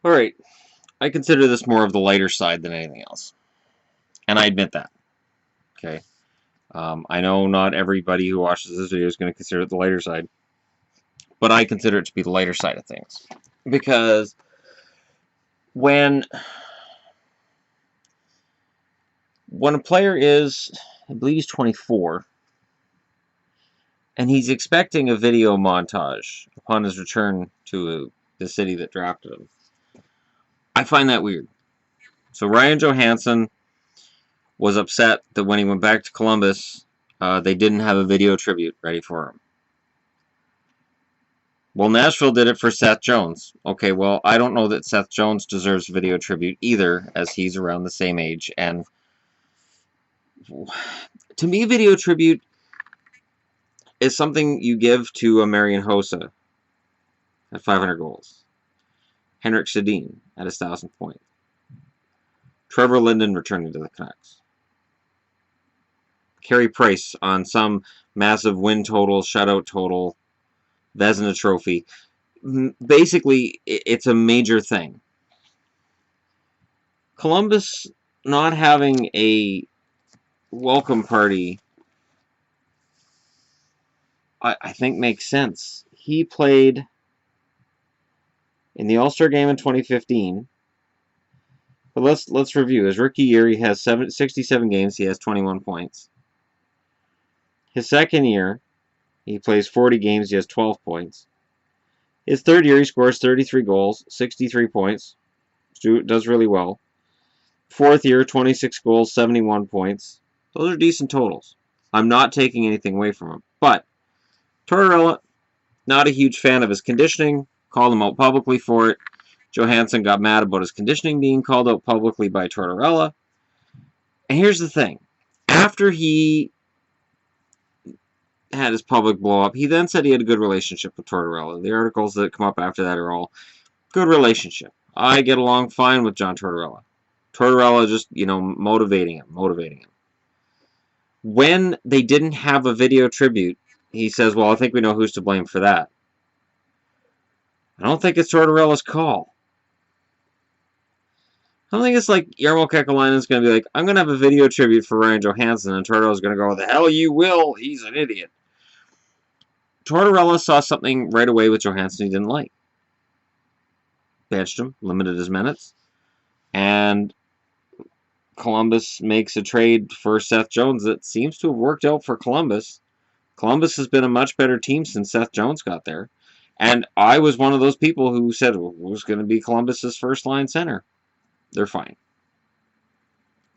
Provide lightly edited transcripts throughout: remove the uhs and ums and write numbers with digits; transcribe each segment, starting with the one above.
Alright, I consider this more of the lighter side than anything else. And I admit that. Okay? I know not everybody who watches this video is going to consider it the lighter side. But I consider it to be the lighter side of things. Because when a player is, I believe he's 24, and he's expecting a video montage upon his return to the city that drafted him, I find that weird. So Ryan Johansen was upset that when he went back to Columbus, they didn't have a video tribute ready for him. Well, Nashville did it for Seth Jones. Okay, well, I don't know that Seth Jones deserves video tribute either, as he's around the same age. And to me, video tribute is something you give to a Marian Hossa at 500 goals, Henrik Sedin at 1,000 points, Trevor Linden returning to the Canucks, Carey Price on some massive win total, shutout total, Vezina trophy. Basically, it's a major thing. Columbus not having a welcome party, I think makes sense. He played in the All-Star game in 2015. But let's review. His rookie year, he has 67 games. He has 21 points. His second year, he plays 40 games. He has 12 points. His third year, he scores 33 goals, 63 points. Does really well. Fourth year, 26 goals, 71 points. Those are decent totals. I'm not taking anything away from him. But Tortorella, not a huge fan of his conditioning. Called him out publicly for it. Johansen got mad about his conditioning being called out publicly by Tortorella. And here's the thing. After he had his public blow-up, he then said he had a good relationship with Tortorella. The articles that come up after that are all good relationship. I get along fine with John Tortorella. Tortorella just, motivating him. When they didn't have a video tribute, he says, well, I think we know who's to blame for that. I don't think it's Tortorella's call. I don't think it's like Jarmo Kekalainen's going to be like, I'm going to have a video tribute for Ryan Johansen, and Tortorella's going to go, the hell you will, he's an idiot. Tortorella saw something right away with Johansen he didn't like. Benched him, limited his minutes, and Columbus makes a trade for Seth Jones that seems to have worked out for Columbus. Columbus has been a much better team since Seth Jones got there. And I was one of those people who said, well, who's going to be Columbus's first-line center? They're fine.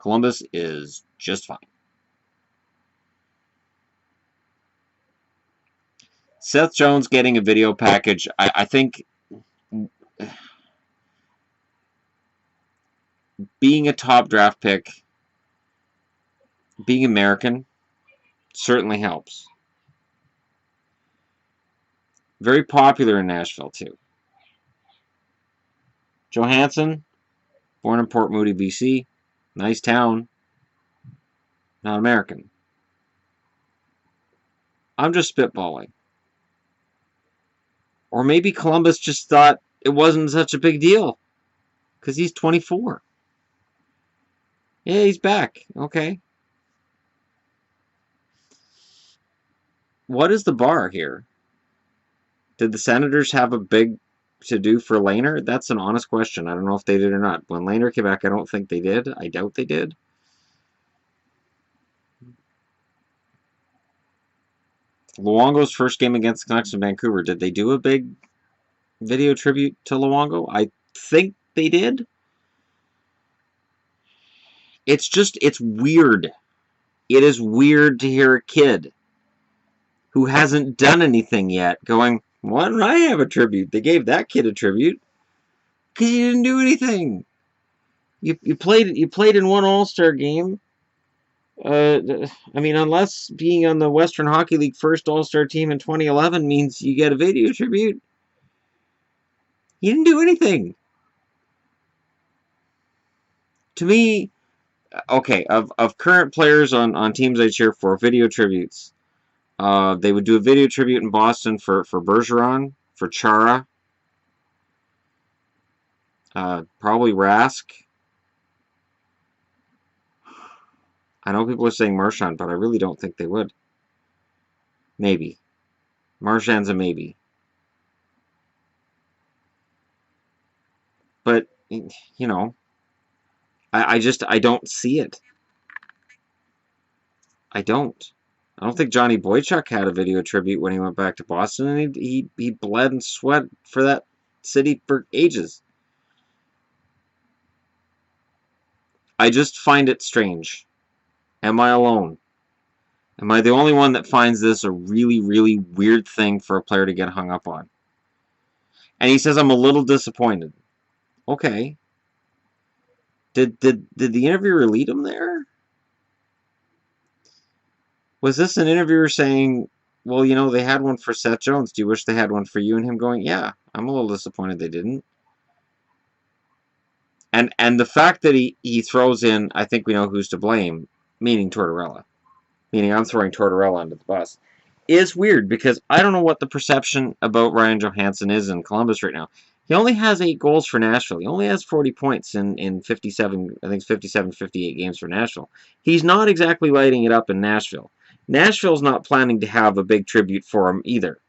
Columbus is just fine. Seth Jones getting a video package, I think being a top draft pick, being American, certainly helps. Very popular in Nashville, too. Johansen, born in Port Moody, BC. Nice town. Not American. I'm just spitballing. Or maybe Columbus just thought it wasn't such a big deal. Because he's 24. Yeah, he's back. Okay. What is the bar here? Did the Senators have a big to-do for Lehner? That's an honest question. I don't know if they did or not. When Lehner came back, I don't think they did. I doubt they did. Luongo's first game against the Canucks in Vancouver. Did they do a big video tribute to Luongo? I think they did. It's weird. It is weird to hear a kid who hasn't done anything yet going, why don't I have a tribute? They gave that kid a tribute because he didn't do anything. You played in one All-Star game. Unless being on the Western Hockey League first All-Star team in 2011 means you get a video tribute. He didn't do anything. To me, okay, of current players on teams I cheer for, video tributes. They would do a video tribute in Boston for Bergeron, for Chara. Probably Rask. I know people are saying Marchand, but I really don't think they would. Maybe. Marchand's a maybe. But, you know, I don't see it. I don't. I don't think Johnny Boychuk had a video tribute when he went back to Boston, and he bled and sweat for that city for ages. I just find it strange. Am I alone? Am I the only one that finds this a really, really weird thing for a player to get hung up on? And he says, I'm a little disappointed. Okay. Did the interviewer lead him there? Was this an interviewer saying, well, you know, they had one for Seth Jones. Do you wish they had one for you? And him going, yeah, I'm a little disappointed they didn't. And the fact that he throws in, I think we know who's to blame, meaning Tortorella. Meaning I'm throwing Tortorella under the bus, is weird because I don't know what the perception about Ryan Johansen is in Columbus right now. He only has 8 goals for Nashville. He only has 40 points in 57, I think it's 57, 58 games for Nashville. He's not exactly lighting it up in Nashville. Nashville's not planning to have a big tribute for him either.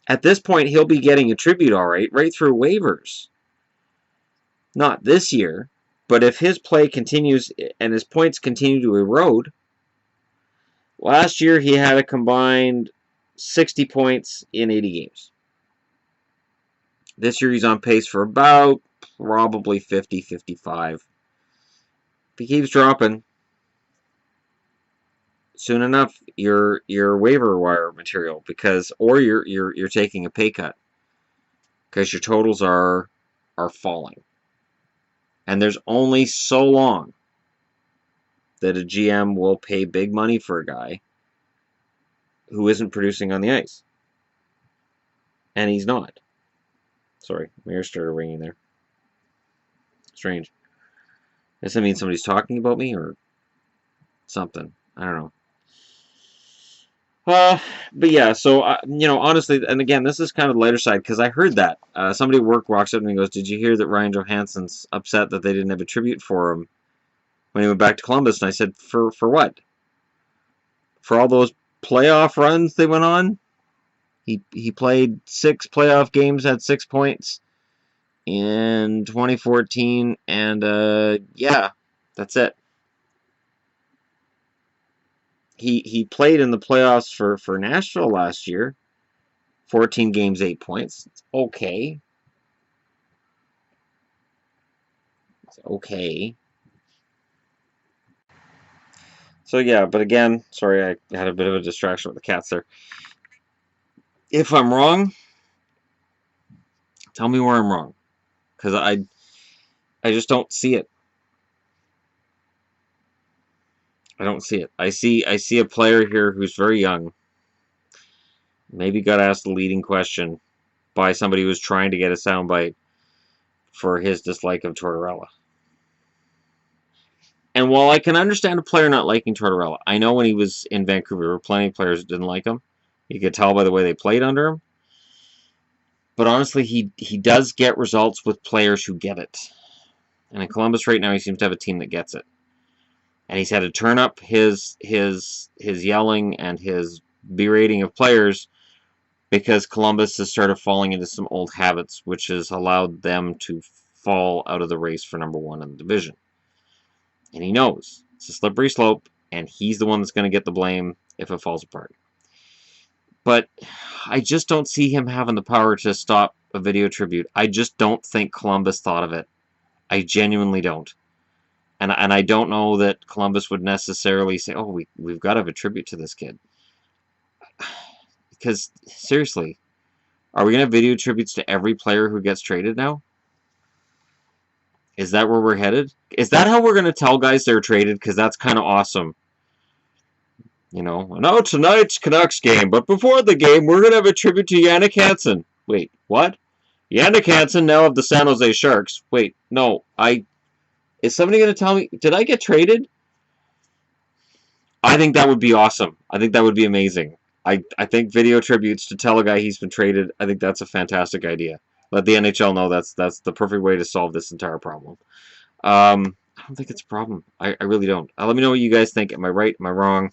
At this point, he'll be getting a tribute all right through waivers. Not this year, but if his play continues and his points continue to erode, last year he had a combined 60 points in 80 games. This year he's on pace for about probably 50, 55. If he keeps dropping, soon enough you're waiver wire material or you're taking a pay cut because your totals are falling. And there's only so long that a GM will pay big money for a guy who isn't producing on the ice. And he's not. Sorry, my ear started ringing there. Strange. Does that mean somebody's talking about me or something? I don't know. But yeah, so, honestly, and again, this is kind of the lighter side, because I heard that. Somebody at work walks up to me and goes, did you hear that Ryan Johansen's upset that they didn't have a tribute for him when he went back to Columbus? And I said, for what? For all those playoff runs they went on? He played 6 playoff games, had 6 points in 2014, and, yeah, that's it. He played in the playoffs for Nashville last year. 14 games, 8 points. It's okay. It's okay. So yeah, but again, sorry I had a bit of a distraction with the cats there. If I'm wrong, tell me where I'm wrong. Because I just don't see it. I don't see it. I see a player here who's very young. Maybe got asked the leading question by somebody who was trying to get a soundbite for his dislike of Tortorella. And while I can understand a player not liking Tortorella, I know when he was in Vancouver, there were plenty of players that didn't like him. You could tell by the way they played under him. But honestly, he does get results with players who get it. And in Columbus right now, he seems to have a team that gets it. And he's had to turn up his yelling and his berating of players because Columbus has started falling into some old habits, which has allowed them to fall out of the race for number 1 in the division. And he knows it's a slippery slope, and he's the one that's going to get the blame if it falls apart. But I just don't see him having the power to stop a video tribute. I just don't think Columbus thought of it. I genuinely don't. And I don't know that Columbus would necessarily say, oh, we've got to have a tribute to this kid. Because, seriously, are we going to have video tributes to every player who gets traded now? Is that where we're headed? Is that how we're going to tell guys they're traded? Because that's kind of awesome. You know, no, tonight's Canucks game, but before the game, we're going to have a tribute to Jannik Hansen. Wait, what? Jannik Hansen, now of the San Jose Sharks. Wait, no, is somebody going to tell me, did I get traded? I think that would be awesome. I think that would be amazing. I think video tributes to tell a guy he's been traded, I think that's a fantastic idea. Let the NHL know that's the perfect way to solve this entire problem. I don't think it's a problem. I really don't. Let me know what you guys think. Am I right? Am I wrong?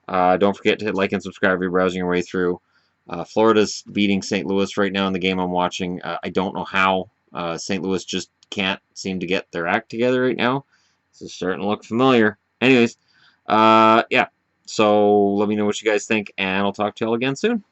Don't forget to hit like and subscribe if you're browsing your way through. Florida's beating St. Louis right now in the game I'm watching. I don't know how. St. Louis just can't seem to get their act together right now. This is starting to look familiar. Anyways, yeah. So let me know what you guys think, and I'll talk to y'all again soon.